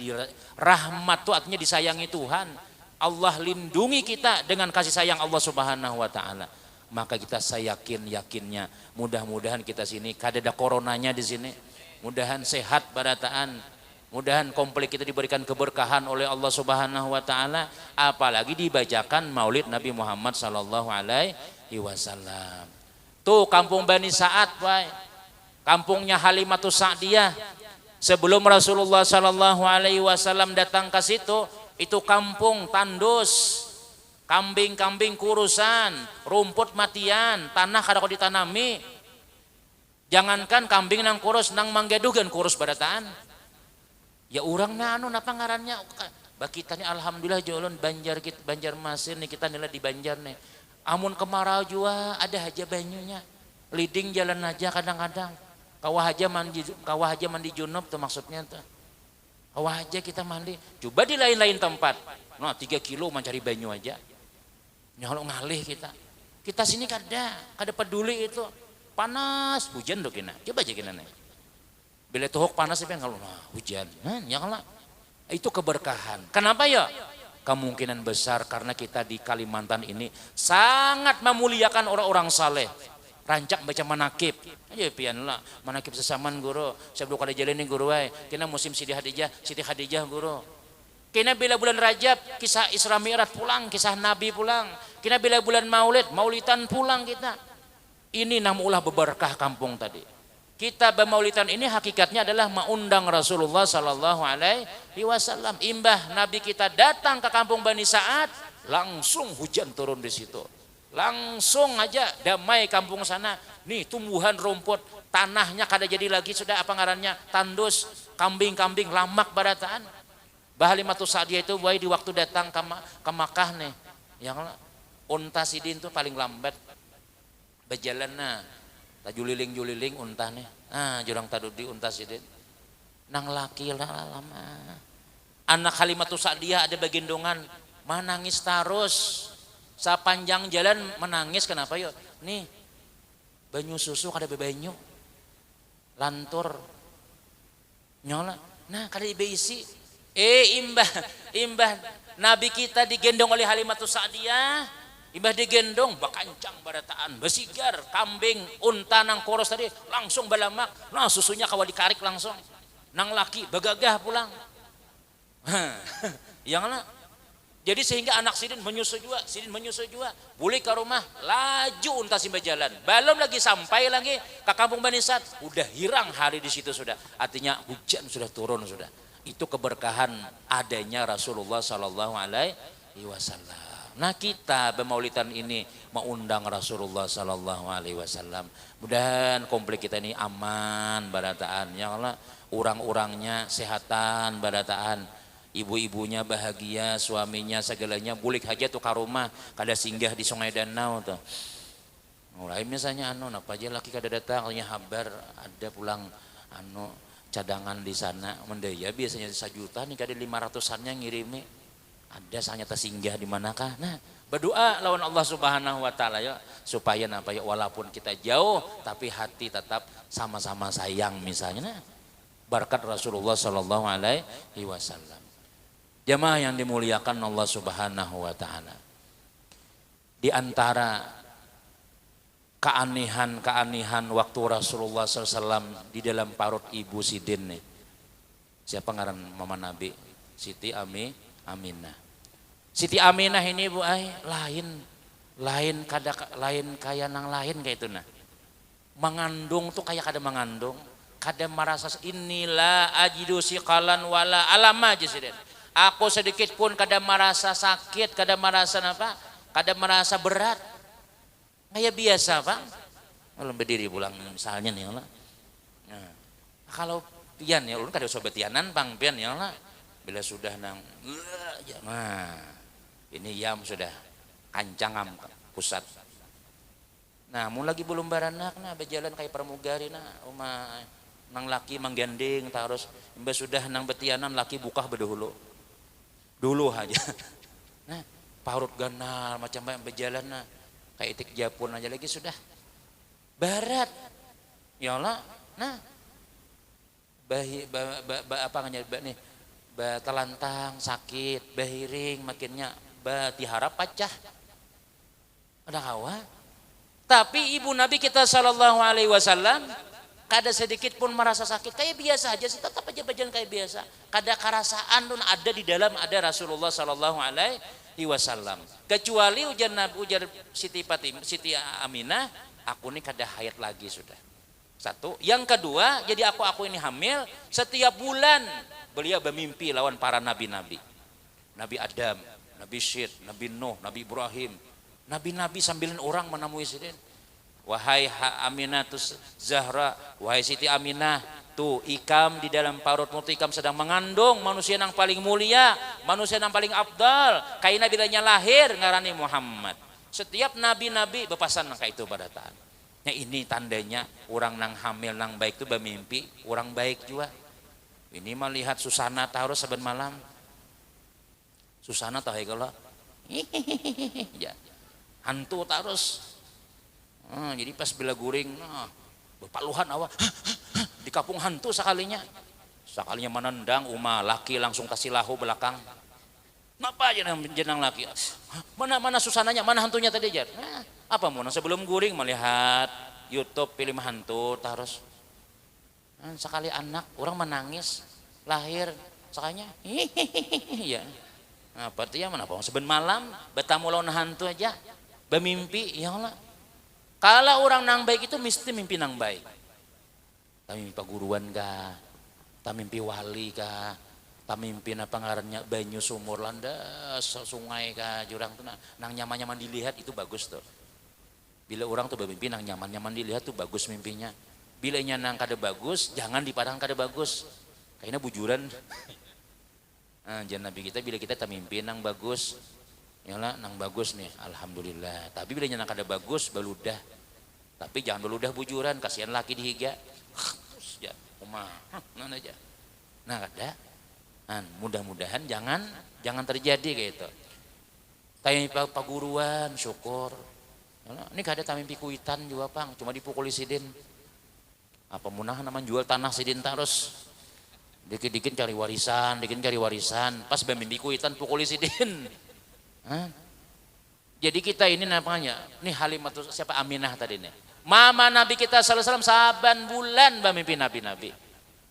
rahmat itu artinya disayangi Tuhan. Allah lindungi kita dengan kasih sayang Allah Subhanahu wa taala. Maka kita yakinnya mudah-mudahan kita sini kada ada coronanya di sini. Mudahan sehat barataan. Mudahan komplek kita diberikan keberkahan oleh Allah Subhanahu wa taala, apalagi dibacakan Maulid Nabi Muhammad sallallahu alaihi wasallam. Tuh kampung Bani Sa'ad, boy. Kampungnya Halimatus Sa'diyah. Sebelum Rasulullah sallallahu alaihi wasallam datang ke situ, itu kampung tandus. Kambing-kambing kurusan, rumput matian, tanah kada kau ditanami. Jangankan kambing nang kurus, nang manggedugan kurus barataan. Ya orang na napa ngarannya kita nih alhamdulillah jolon Banjarmasin nih, kita nilai di Banjar nih. Amun kemarau juga ada aja banyunya. Liding jalan aja kadang-kadang. Kawah aja mandi junub tuh maksudnya tuh. Kawah aja kita mandi. Coba di lain-lain tempat. Nah 3 kilo mencari banyu aja. Nyolok ngalih kita. Kita sini kada peduli itu. Panas, hujan tuh kena. Coba aja kena nih. Bila tuhuk panas itu kalau hujan, ya kalau itu keberkahan. Kenapa ya? Kemungkinan besar karena kita di Kalimantan ini sangat memuliakan orang-orang saleh. Rancak baca manakib, aja pian lah manakib sesaman guru. Sebelum kada jalan nih guru, kena musim Siti Khadijah guru. Kena bila bulan Rajab kisah Isra Mi'raj pulang, kisah Nabi pulang. Kena bila bulan Maulidan pulang kita. Ini namulah beberkah kampung tadi. Kita bermaulidan ini hakikatnya adalah mengundang Rasulullah sallallahu alaihi wasallam. Imbah Nabi kita datang ke kampung Bani Sa'ad, langsung hujan turun di situ. Langsung aja damai kampung sana. Nih tumbuhan rumput, tanahnya kada jadi lagi sudah apa ngarannya tandus, kambing-kambing lamak barataan. Halimatus Sa'diyah itu di waktu datang ke Makkah nih, yang unta sidin tuh paling lambat berjalan juliling unta nih, jurang tadudi unta sidin, nang laki lah lama. Anak Halimatus Sa'diyah ada bagendongan, menangis terus, sepanjang jalan menangis. Kenapa yuk? Nih, banyu susu kada bebanyu. lantur nyola. Nah kada ibeisi imbah nabi kita digendong oleh Halimatus Sa'diyah, imbah digendong bakancang barataan besigar kambing unta nang koros tadi langsung balamak, nah susunya kawa dikarik langsung nang laki bagagah pulang. Yang lah. Jadi sehingga anak Sidin menyusu juga, boleh ke rumah, laju unta simba jalan. Belum lagi sampai lagi ke kampung Bani Sa'd, udah hirang hari di situ sudah. Artinya hujan sudah turun sudah. Itu keberkahan adanya Rasulullah Sallallahu Alaihi Wasallam. Nah kita bermaulidan ini mengundang Rasulullah Sallallahu Alaihi Wasallam. Mudahan komplek kita ini aman barataan, ya Allah. Orang-orangnya sehatan barataan. Ibu-ibunya bahagia, suaminya segalanya bulik aja tuh ke rumah, kada singgah di Sungai Danau tuh. Mulai misalnya apa aja laki kada datang, hanya habar ada pulang cadangan di sana, mendaya biasanya 1 juta nih kada 500-annya ngirimi. Ada sanya tersinggah di manakah? Nah, berdoa lawan Allah Subhanahu wa taala ya supaya walaupun kita jauh tapi hati tetap sama-sama sayang misalnya. Nah, berkat Rasulullah Sallallahu Alaihi Wasallam. Jamaah yang dimuliakan Allah Subhanahu wa taala. Di antara keanehan waktu Rasulullah SAW di dalam parut ibu Sidin nih. Siapa ngaran mama Nabi? Siti Aminah. Siti Aminah ini Bu lain kaya nang lain kayak itu nah. Mengandung tuh kayak kada mengandung, kada merasa inilah ajidu siqalan wala alama aja Sidin. Aku sedikit pun kada merasa sakit, kada merasa apa? Kada merasa berat. Kayak biasa, Pak. Kalau berdiri pulang misalnya nih Allah. Nah, kalau pian ya ulun kada usah betianan Bang pian ya Allah. Bila sudah nang nah, ini yam sudah kancangam pusat. Nah, mun lagi belum baranak nah berjalan kayak pramugari nah nang laki manggandeng terus imbas sudah nang betianan laki buka bedahulu. Dulu aja. Nah, parut ganal macam berjalan nah kayak itik Japun aja lagi sudah barat. Ya Allah. Nah, apa nih? Telantang sakit, bahiring makinnya diharap pacah. Ada hawa. Tapi ibu Nabi kita Sallallahu Alaihi Wasallam kada sedikit pun merasa sakit, kayak biasa aja sih, tetap aja berjalan kayak biasa. Kada karasaan pun ada di dalam ada Rasulullah Sallallahu Alaihi Wasallam. Kecuali ujar Siti Aminah, aku ini kada haid lagi sudah. Satu, yang kedua, jadi aku ini hamil setiap bulan beliau bermimpi lawan para nabi-nabi. Nabi Adam, Nabi Syed, Nabi Nuh, Nabi Ibrahim, nabi-nabi sambilin orang menemui Sidin. Wahai Aminatus Zahra, wahai Siti Aminah, tuh ikam di dalam parutmu tuh ikam sedang mengandung manusia yang paling mulia, manusia yang paling abdal. Kaina bilanya lahir ngarani Muhammad. Setiap nabi-nabi bepasan kayak itu pada taat. Nah ini tandanya orang nang hamil nang baik itu bermimpi orang baik juga. Ini melihat Susana taruh saben malam. Susana tahu kalau ya hantu terus. Jadi pas bila guring, berpaluhan awak di kampung hantu sekalinya menendang laki langsung kasih lahu belakang. Kenapa jenang laki? Mana Susananya, mana hantunya tadi jar? Apa mau sebelum guring melihat YouTube film hantu terus. Sekali anak orang menangis lahir sekalinya, ya. Apa tuh ya mana apa? Seben malam bertamu lawan hantu aja, bermimpi, ya Allah. Kalau orang nang baik itu mesti mimpi nang baik. Tak mimpi paguruan kah? Tak mimpi wali kah? Tak mimpi apa ngarannya banyu sumur landas sungai kah jurang tuh nang nyaman-nyaman dilihat itu bagus tuh. Bila orang tuh bermimpi nang nyaman-nyaman dilihat tuh bagus mimpinya. Bila nang kada bagus, jangan dipadang kada bagus. Kayaknya bujuran. Jangan Nabi kita bila kita tak mimpi nang bagus. Yalah nang bagus nih, alhamdulillah. Tapi bila nang kada bagus beludah. Tapi jangan beludah bujuran, kasihan laki dihiga. Ya, mana aja. Nah, kada. Mudah-mudahan jangan terjadi kayak itu. Tanya paguruan, syukur. Yalah, ini kada mimpi kuitan juga Pang, cuma dipukuli Sidin. Apa munah naman jual tanah sidin terus. Dikit-dikit cari warisan, pas bamimpi kuitan pukuli sidin. Hah? Jadi kita ini namanya, nih Halimah siapa Aminah tadi nih. Mama Nabi kita sallallahu alaihi wasallam saban bulan bamimpi nabi-nabi.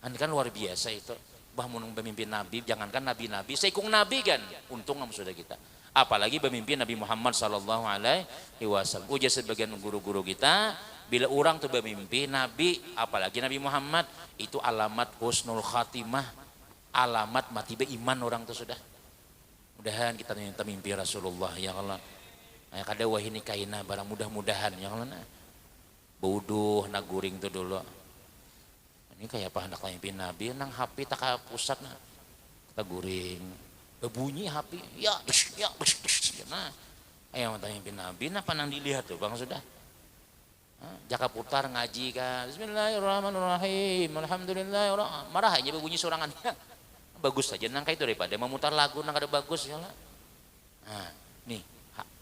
Kan luar biasa itu. Bah munung bamimpi nabi, jangankan nabi-nabi, seikung nabi kan. Untung kamu sudah kita. Apalagi bamimpi Nabi Muhammad sallallahu alaihi wasallam. Ujar sebagian guru-guru kita, bila orang tuh bamimpi nabi, apalagi Nabi Muhammad, itu alamat husnul khatimah, alamat mati beriman orang tuh sudah. Mudahan kita minta mimpi Rasulullah ya Allah. Kayak kada wah ini kaina barang mudah-mudahan ya Allah. Bodoh naguring tuh dulu. Ini kayak apa hendak mimpi nabi nang HP tak pusat nah. Kita guring. Bunyi HP, ya, nah, ayo tanya mimpi nabi, apa nang dilihat tuh bang sudah, jaka putar ngaji kan, Bismillahirrahmanirrahim, Alhamdulillah, marah aja bunyi sorangan, bagus saja nang kayak itu daripada memutar lagu nang ada bagus ya lah, nah, nih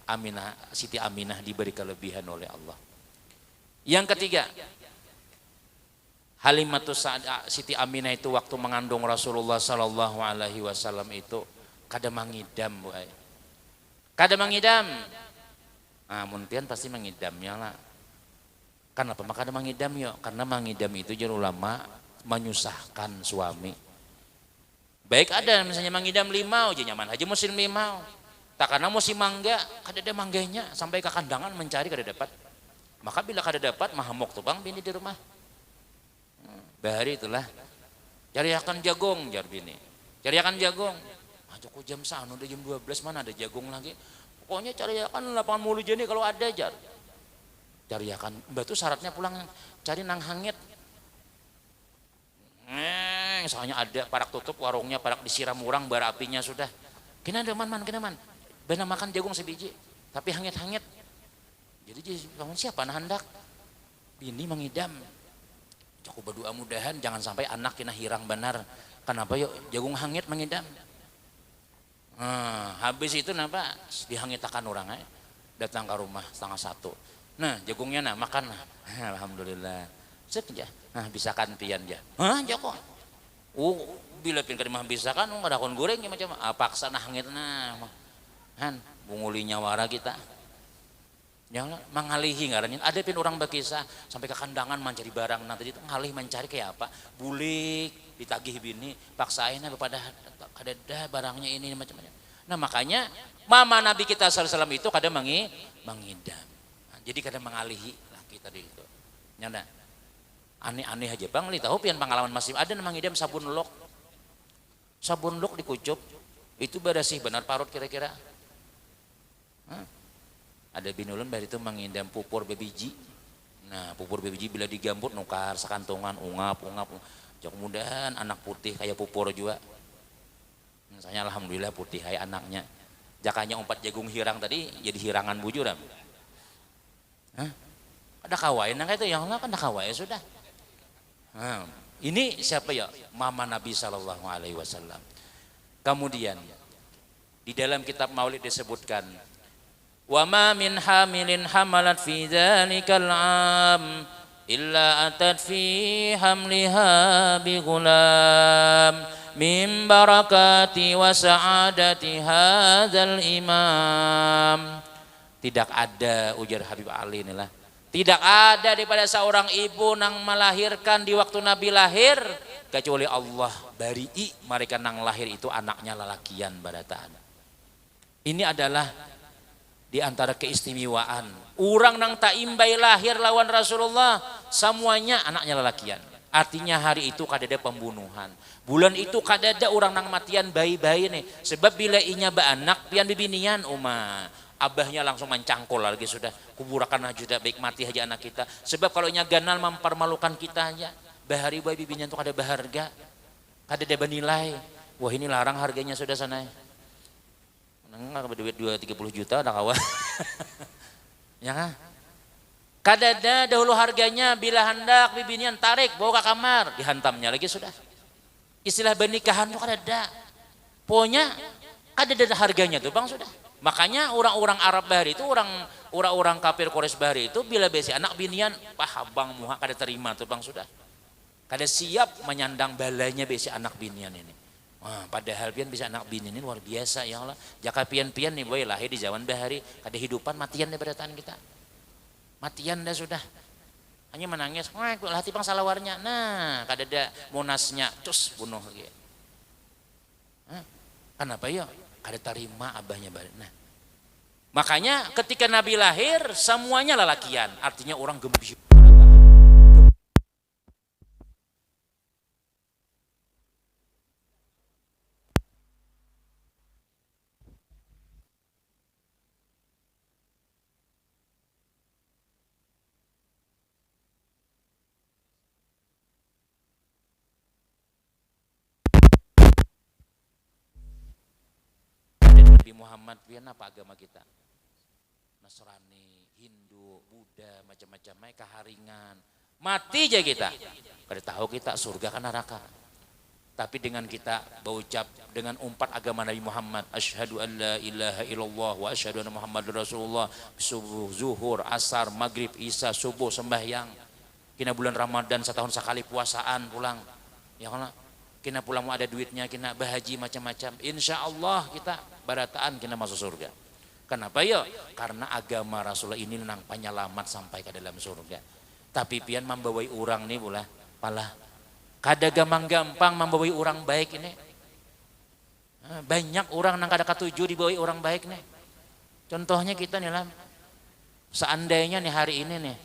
Aminah, Siti Aminah diberi kelebihan oleh Allah. Yang ketiga, Halimatus Siti Aminah itu waktu mengandung Rasulullah Sallallahu Alaihi Wasallam itu kada mangidam bu ay. Kada mangidam. Nah, muntian pasti mangidamnya lah. Kenapa maka kada mangidam yo? Karena mangidam itu jar ulama menyusahkan suami. Baik ada misalnya mangidam limau, aja nyaman aja musim limau. Tak karena musim mangga, kada ada mangganya sampai ke kandangan mencari kada dapat. Maka bila kada dapat mahamok tuh bang bini di rumah. Bahari itulah. Cari akan jagung jar bini. Cari akan jagung. Joko jam sana udah jam 12 mana ada jagung lagi. Pokoknya cari akan lapangan mulu jeni kalau ada jar. Cari akan batu syaratnya pulang cari nang hangit. Soalnya ada parak tutup warungnya parak disiram urang bara apinya sudah. Kena ada man kena man. Benar makan jagung sebiji tapi hangit-hangit. Jadi bangun siapa nah hendak? Bini mengidam. Joko berdoa mudahan jangan sampai anak kena hirang benar. Kenapa yuk jagung hangit mengidam? Habis itu napa dihangitakan orang datang ke rumah 1:30. Nah jagungnya nah makan nah. Alhamdulillah saja. Nah bisa kan pian ya. Joko. Bila pian kadimah bisa kan nggak ada kon goreng macam paksa nah hangit nah. Han bunguli nyawara kita. Jangan mengalihi ngarannya. Ada pin orang berkisah sampai ke kandangan mencari barang nanti itu ngalih mencari kayak apa? Bulik ditagih bini paksain pada ada barangnya ini macam-macam. Nah makanya mama Nabi kita SAW itu kadang mengidam. Nah, jadi kadang mengalihi lah kita di itu. Nyanda aneh-aneh aja bang. Li tahu pian pengalaman masih ada mengidam sabun lok. Sabun lok dikucup itu bersih benar parut kira-kira. Ada binulun baru itu mengidam pupur bebiji. Nah pupur bebiji bila digambut nukar sekantongan ungap. Jok mudahan anak putih kayak pupur juga. Misalnya alhamdulillah putih kayak anaknya. Jakanya 4 jagung hirang tadi jadi hirangan bujuran. Ada kawain nah itu yang lah kan ada kawain sudah. Ini siapa ya? Mama Nabi Sallallahu Alaihi Wasallam. Kemudian di dalam kitab Maulid disebutkan wa ma min hamilin hamalat fi dzalikal am illa atat fi hamliha bi ghulam min barakati wa sa'adati hadzal imam. Tidak ada ujar Habib Ali inilah. Tidak ada daripada seorang ibu nang melahirkan di waktu Nabi lahir kecuali Allah bari'i mereka nang lahir itu anaknya lalakian barataan. Ini adalah di antara keistimewaan. Orang nang tak imbai lahir lawan Rasulullah semuanya anaknya lalakian. Artinya hari itu kadada pembunuhan. Bulan itu kadada orang nang matian bayi-bayi nih. Sebab bila inya anak pian bibinian abahnya langsung mencangkul lagi sudah. Kuburakan aja baik mati aja anak kita. Sebab kalau inya ganal mempermalukan kita aja. Bahari bayi bibinian itu kada berharga. Kadada bernilai. Wah ini larang harganya sudah sana. Nggak berduit 2-30 juta ada kawan. Ya kan? Kadada dahulu harganya bila hendak bibinian tarik bawa ke kamar dihantamnya lagi sudah. Istilah pernikahan itu kadada. Pokoknya kadada harganya tuh bang sudah. Makanya orang-orang Arab bahari itu orang kafir Quraisy bahari itu bila besi anak binian pah bang muha kada terima tuh bang sudah. kada siap menyandang balanya besi anak binian ini. Wah, padahal pian bisa anak bini ini luar biasa ya Allah. Jaka pian-pian nih boy lahir di zaman bahari, kada hidupan matian daripada tangan kita. Matian dah sudah. Hanya menangis, wah hati pang salawarnya. Nah, kada ada monasnya, cus bunuh lagi. Kenapa ya? Kada terima abahnya balik. Nah, makanya ketika Nabi lahir semuanya lelakian, artinya orang gembira. Nabi Muhammad pian apa agama kita? Nasrani, Hindu, Buddha, macam-macam, mereka haringan. Mati aja kita. Kada tahu kita surga kan neraka. Tapi dengan kita berucap dengan umpat agama Nabi Muhammad, asyhadu an la ilaha illallah wa asyhadu anna Muhammadar Rasulullah, subuh, zuhur, asar, maghrib, isya, subuh, sembahyang. Kina bulan Ramadan setahun sekali puasaan pulang. Ya kan? Kina pulang mau ada duitnya, kina bahaji macam-macam. Insya Allah kita barataan kina masuk surga. Kenapa ya? Karena agama Rasulullah ini nang penyelamat sampai ke dalam surga. Tapi pian membawai orang nih pula, palah kada gampang-gampang membawai orang baik ini. Banyak orang nang kada katuju dibawai orang baik nih. Contohnya kita nih lah, seandainya nih hari ini nih,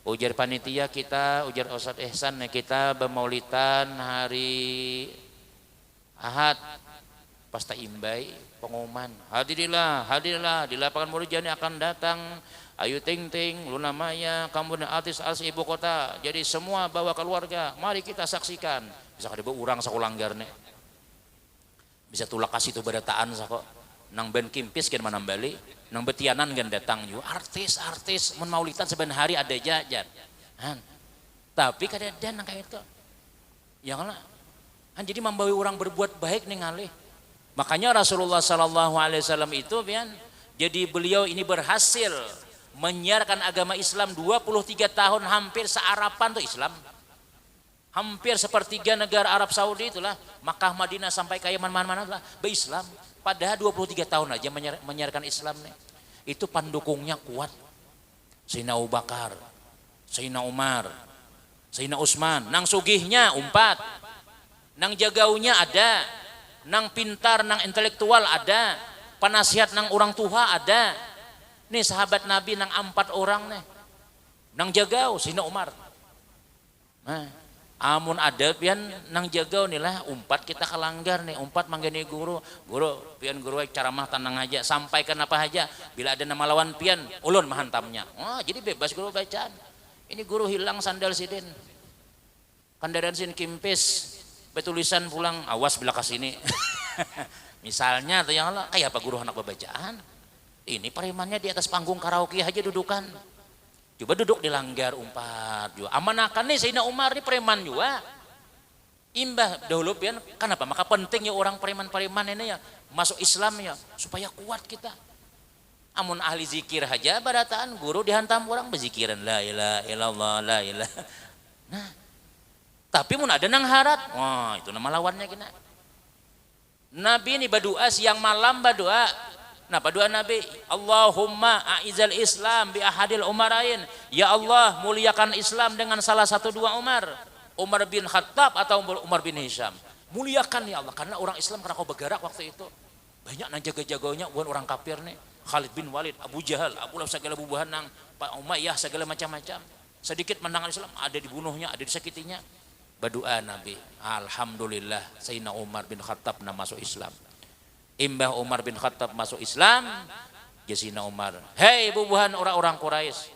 ujar panitia kita, ujar Ustadz Ihsan nih, kita bermaulidan hari Ahad, pasta imbai pengumuman, hadirilah di lapangan Murjani akan datang Ayu Ting Ting, Luna Maya, kamu dan artis ibu kota. Jadi semua bawa keluarga, mari kita saksikan. Bisa kada urang sakulanggar nih. Bisa tulak kasih tu badataan sako. Nang ben kimpis kan manambali, nang betianan kan datang juga artis mun maulidan saben hari ada jajan. Tapi kada ada nang kayak itu. Ya kan? Jadi membawa orang berbuat baik nih ngalih. Makanya Rasulullah Sallallahu Alaihi Wasallam itu pian, jadi beliau ini berhasil menyiarkan agama Islam 23 tahun, hampir searapan tuh Islam. Hampir sepertiga negara Arab Saudi itulah, Makkah, Madinah sampai ke Yaman mana-mana lah berislam. Padahal 23 tahun aja menyiarkan Islam nih. Itu pendukungnya kuat. Sayyidina Abu Bakar, Sayyidina Umar, Sayyidina Utsman, nang sugihnya umpat. Nang jagaunya ada, nang pintar, nang intelektual ada, penasihat nang orang tua ada. Nih sahabat Nabi nang 4 orang nih, nang jagau Sayyidina Umar. Nah, amun ada pian nang jagau nih lah, umpat kita kelanggar nih, umpat manggani guru pian guru ceramah tanang aja, sampaikan apa aja, bila ada nama lawan pian ulun mahantamnya. Jadi bebas guru bacaan. Ini guru hilang sandal sidin, kandaran sin kimpis, betulisan pulang awas bila kasini. Misalnya tuh yang lah, kayak apa guru anak bacaan? Ini premannya di atas panggung karaoke aja dudukan. Coba duduk di langgar umpat juga. Amanakan nih Sayyidina Umar nih preman juga. Imbah dahulu pian, kenapa? Maka penting ya orang preman-preman ini ya masuk Islam ya supaya kuat kita. Amun ahli zikir aja barataan guru dihantam orang berzikiran la ilaha illallah la ilaha. Nah, tapi mun ada nang harat, wah itu nama lawannya kita. Nabi ini berdoa siang malam berdoa. Nah doa Nabi, Allahumma a'izal Islam bi ahadil umarain. Ya Allah muliakan Islam dengan salah satu dua Umar, Umar bin Khattab atau Umar bin Hisham. Muliakan ya Allah, karena orang Islam karena kau bergerak waktu itu banyak nang jaga-jaganya bukan orang kafir nih. Khalid bin Walid, Abu Jahal, Abu Lahab segala bubuhan nang Pak Umayyah segala macam-macam. Sedikit menangan Islam ada dibunuhnya, ada disakitinya. Berdoa Nabi, alhamdulillah Sayyidina Umar bin Khattab na masuk Islam. Imbah Umar bin Khattab masuk Islam, Sayyidina Umar, hei bubuhan orang-orang Quraisy,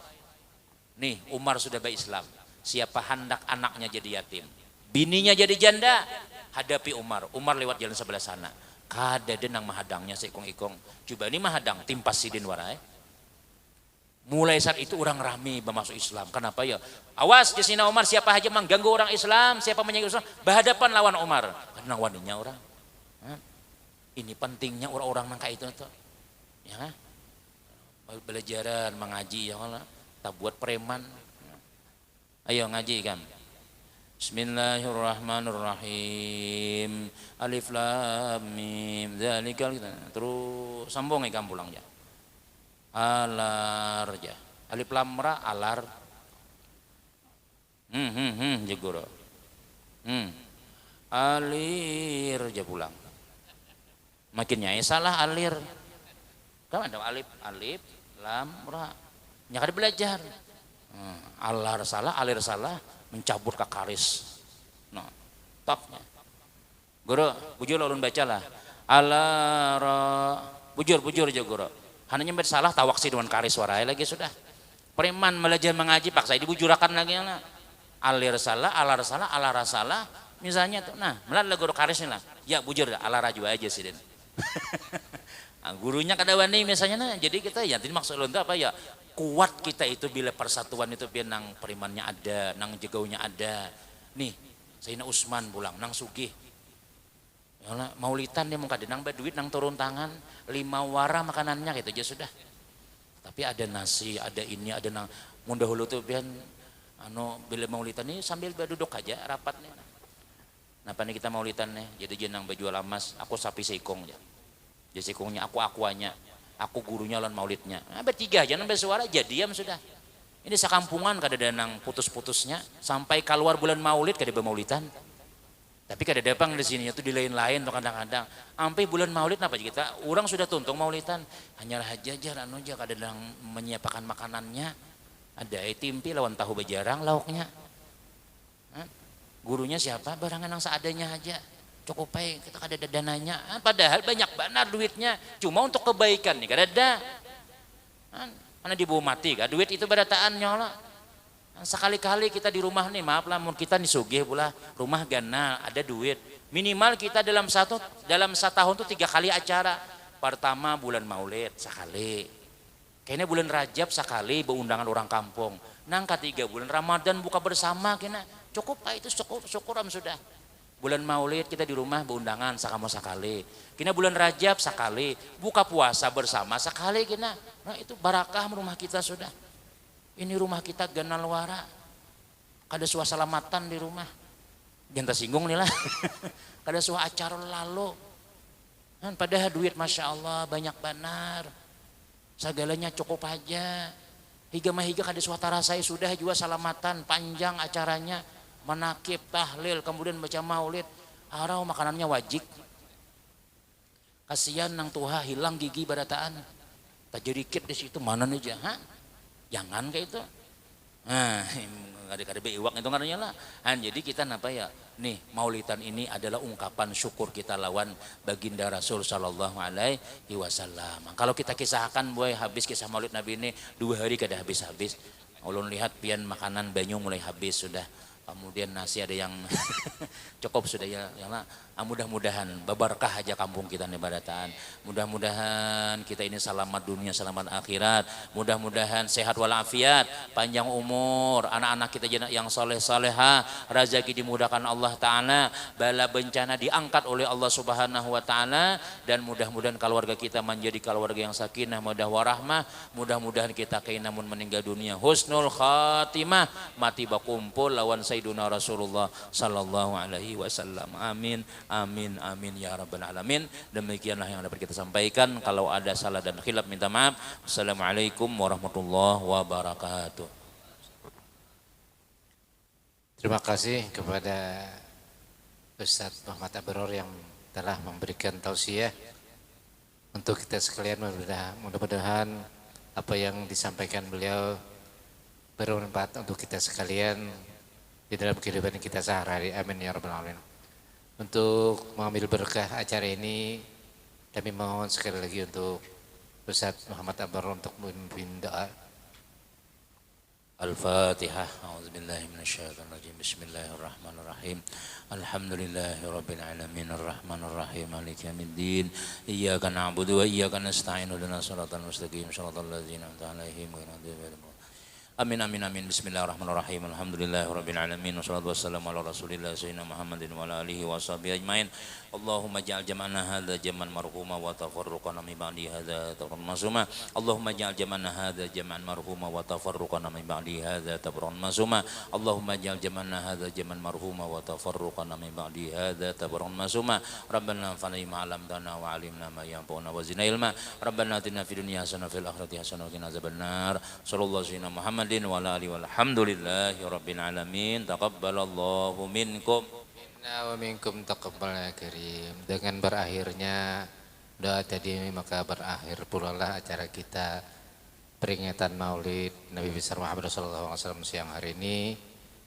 nih Umar sudah berislam, siapa hendak anaknya jadi yatim, bininya jadi janda, hadapi Umar. Umar lewat jalan sebelah sana, kada denang mahadangnya seikong-ikong, coba ini mahadang timpas sidin warai. Mulai saat itu orang rame bermasuk Islam. Kenapa ya? Awas Sayyidina Umar, siapa aja mengganggu orang Islam, siapa menyinggung Islam, berhadapan lawan Umar, karena waninya orang. Ini pentingnya orang-orang nang kayak itu tuh, ya, belajaran mengaji ya Allah, tak buat preman. Ayo ngaji kan. Bismillahirrahmanirrahim. Alif lam mim. Dzalikal terus sambung ikan pulang ya. Alar ya. Alif lam ra alar. Jegoro. Alir aja pulang. Makin nyai salah alir. Kan ada alif lam ra. Nya kada belajar. Alar salah, alir salah, mencabut ke karis. Nah, topnya. Guru, bujur ulun bacalah. Alara, bujur aja guru. Hanya nyembet salah tawaksi dengan karis warai lagi sudah. Preman belajar mengaji paksa dibujurakan lagi lah. Alir salah, alar salah, alara salah. Misalnya tuh, nah, melalui guru karisnya lah. Ya bujur, alara juga aja sih. Nah, gurunya kada wani misalnya nah. Jadi kita ya tadi maksud ulun apa ya? Kuat kita itu bila persatuan itu biar nang perimannya ada, nang jegaunya ada. Nih, Sayyidina Utsman pulang nang sugih. Ya maulitan dia mau nang duit nang turun tangan 5 wara makanannya gitu aja sudah. Tapi ada nasi, ada ini, ada nang mun dahulu tuh biar bila maulitan ini sambil duduk aja rapat nih. Napa nih kita maulitan nih? Jadi jenang baju lamas, aku sapi seikong ya. Jadi seikongnya aku akuanya. Aku gurunya lan maulidnya. Nah, bertiga jangan bersuara aja diam sudah. Ini sekampungan kada ada nang putus-putusnya sampai keluar bulan maulid kada bermaulidan. Tapi kada datang di sini itu di lain-lain tuh kadang-kadang. Sampai bulan maulid apa kita orang sudah tuntung maulidan. Hanyalah jajar aja kada nang menyiapkan makanannya. Ada timpi lawan tahu bejarang lauknya. Gurunya siapa? Barangan nang seadanya aja. Cukup baik kita kada ada dananya, padahal banyak benar duitnya cuma untuk kebaikan nih kada ada mana dibawa mati kan duit itu berataan nyola sekali-kali kita di rumah nih maaf lah kita nih sugih pula rumah gana ada duit minimal kita dalam setahun tuh 3 kali acara. Pertama bulan maulid sekali, kayaknya bulan Rajab sekali beundangan orang kampung, nang ketiga bulan Ramadan buka bersama kena cukup pak itu syukuran sudah. Bulan maulid kita di rumah beundangan sakamo sekali. Kina bulan Rajab sekali, buka puasa bersama sekali kina. Nah itu barakah rumah kita sudah. Ini rumah kita ganal wara. Kada suah salamatan di rumah. Jangan tersinggung nih lah. Kada suah acara lalu. Kan padahal duit masya Allah banyak benar. Segalanya cukup aja. Higa kada suah tarasai sudah juga salamatan panjang acaranya. Menakib, tahlil, kemudian baca maulid, harau makanannya wajib. Kasihan nang tuha hilang gigi barataan. Tak jadi kit di situ mana nih jah? Jangan kayak itu. Nah, ada iwak itu karena lah. Jadi kita napa ya? Nih maulidan ini adalah ungkapan syukur kita lawan baginda Rasul Shallallahu Alaihi Wasallam. Kalau kita kisahkan boy habis kisah maulid Nabi ini 2 hari kada habis-habis. Ulun lihat pian makanan banyu mulai habis sudah. Kemudian nasi ada yang cukup sudah ya lah. Mudah-mudahan berkah aja kampung kita nih barataan. Mudah-mudahan kita ini selamat dunia, selamat akhirat. Mudah-mudahan sehat walafiat, panjang umur, anak-anak kita yang soleh-soleha, rezeki dimudahkan Allah Ta'ala, bala bencana diangkat oleh Allah Subhanahu Wa Ta'ala, dan mudah-mudahan keluarga kita menjadi keluarga yang sakinah, mawaddah warahmah. Mudah-mudahan kita namun meninggal dunia husnul khatimah, mati bakumpul lawan Sayyiduna Rasulullah Sallallahu Alaihi Wasallam. Amin. Amin amin ya rabbal alamin. Demikianlah yang dapat kita sampaikan. Kalau ada salah dan khilaf minta maaf. Assalamualaikum warahmatullahi wabarakatuh. Terima kasih kepada Ustadz Muhammad Abror yang telah memberikan tausiah untuk kita sekalian. Mudah-mudahan apa yang disampaikan beliau bermanfaat untuk kita sekalian di dalam kehidupan kita sehari-hari. Amin ya rabbal alamin. Untuk mengambil berkah acara ini, kami mohon sekali lagi untuk Ustadz Muhammad Abror untuk memimpin doa. Al-Fatihah. A'udzubillahi minasyaitonirrajim. Bismillahirrahmanirrahim. Alhamdulillahirabbil alamin arrahmanirrahim maliki yaumiddin. Iyyaka na'budu wa iyyaka nasta'in ihdinas siratal mustaqim siratal ladzina an'amta 'alaihim ghairil maghdubi 'alaihim. Amin amin amin. Bismillahirrahmanirrahim. Alhamdulillahirabbil alamin wassalatu wassalamu ala rasulillah sayyidina Muhammadin wa ala alihi washabihi ajmain. Allahumma ja'al jam'ana hadza jam'an marhuma wa tafarruqana min ba'di hadza tafarruqan masuma. Allahumma ja'al jam'ana hadza jam'an marhuma wa tafarruqana min ba'di hadza tafarruqan masuma. Allahumma ja'al jam'ana hadza jam'an marhuma wa tafarruqana min ba'di hadza tafarruqan masuma. Rabbana anfa'na bima 'allamtana wa 'allimna ma yanfa'una wa zidna ilma. Rabbana atina fid dunya hasanah wa fil akhirati hasanah wa qina azabannar. Sallallahu alaihi Muhammadin wa ala alihi walhamdulillahi rabbil alamin. Taqabbalallahu minkum Inna wa minkum taqabbal ya karim. Dengan berakhirnya doa tadi maka berakhir pula lah acara kita peringatan Maulid Nabi besar Muhammad SAW siang hari ini.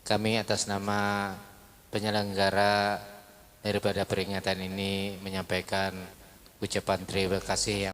Kami atas nama penyelenggara daripada peringatan ini menyampaikan ucapan terima kasih yang